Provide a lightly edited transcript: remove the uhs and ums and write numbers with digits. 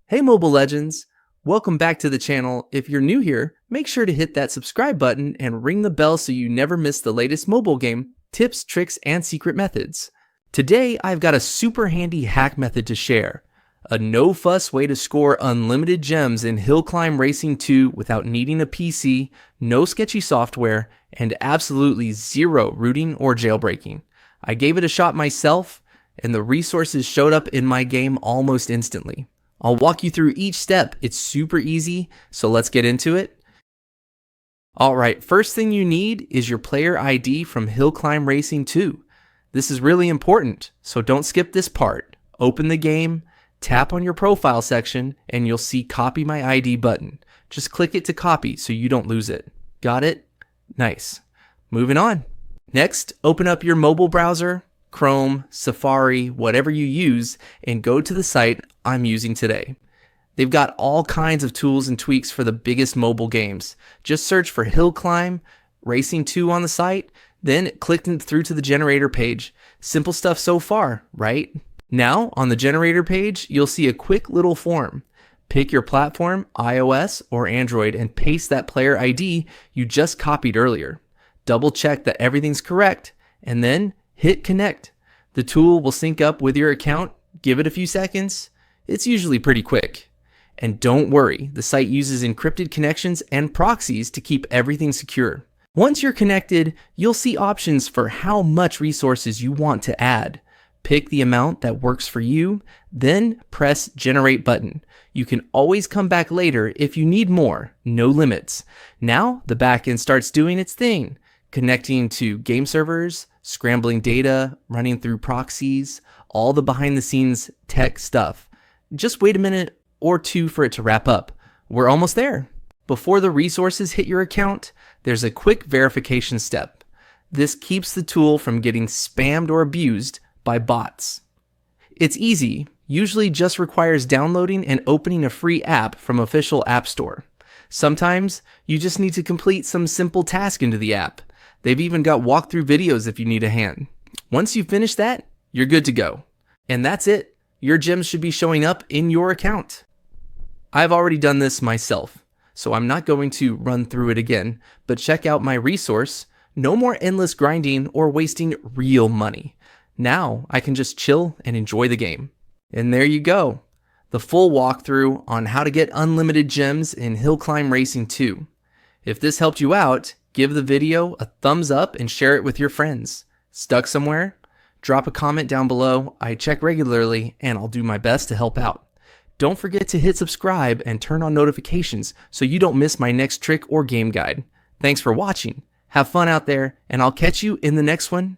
Hey Mobile Legends! Welcome back to the channel. If you're new here, make sure to hit that subscribe button and ring the bell so you never miss the latest mobile game, tips, tricks, and secret methods. Today, I've got a super handy hack method to share. A no-fuss way to score unlimited gems in Hill Climb Racing 2 without needing a PC, no sketchy software, and absolutely zero rooting or jailbreaking. I gave it a shot myself, and the resources showed up in my game almost instantly. I'll walk you through each step. It's super easy, so let's get into it. Alright, first thing you need is your player ID from Hill Climb Racing 2. This is really important, so don't skip this part. Open the game, tap on your profile section, and you'll see Copy My ID button. Just click it to copy so you don't lose it. Got it? Nice. Moving on. Next, open up your mobile browser, Chrome, Safari, whatever you use, and go to the site I'm using today. They've got all kinds of tools and tweaks for the biggest mobile games. Just search for Hill Climb Racing 2 on the site, then click through to the generator page. Simple stuff so far, right? Now, on the generator page, you'll see a quick little form. Pick your platform, iOS or Android, and paste that player ID you just copied earlier. Double check that everything's correct, and then hit connect. The tool will sync up with your account. Give it a few seconds. It's usually pretty quick. And don't worry, the site uses encrypted connections and proxies to keep everything secure. Once you're connected, you'll see options for how much resources you want to add. Pick the amount that works for you, then press Generate button. You can always come back later if you need more, no limits. Now, the backend starts doing its thing, connecting to game servers, scrambling data, running through proxies, all the behind-the-scenes tech stuff. Just wait a minute or two for it to wrap up. We're almost there. Before the resources hit your account, there's a quick verification step. This keeps the tool from getting spammed or abused by bots. It's easy, usually just requires downloading and opening a free app from official app store. Sometimes you just need to complete some simple task into the app. They've even got walkthrough videos if you need a hand. Once you finish that, you're good to go. And that's it. Your gems should be showing up in your account. I've already done this myself, so I'm not going to run through it again, but check out my resource. No more endless grinding or wasting real money. Now I can just chill and enjoy the game. And there you go. The full walkthrough on how to get unlimited gems in Hill Climb Racing 2. If this helped you out, give the video a thumbs up and share it with your friends. Stuck somewhere? Drop a comment down below. I check regularly and I'll do my best to help out. Don't forget to hit subscribe and turn on notifications so you don't miss my next trick or game guide. Thanks for watching. Have fun out there, and I'll catch you in the next one.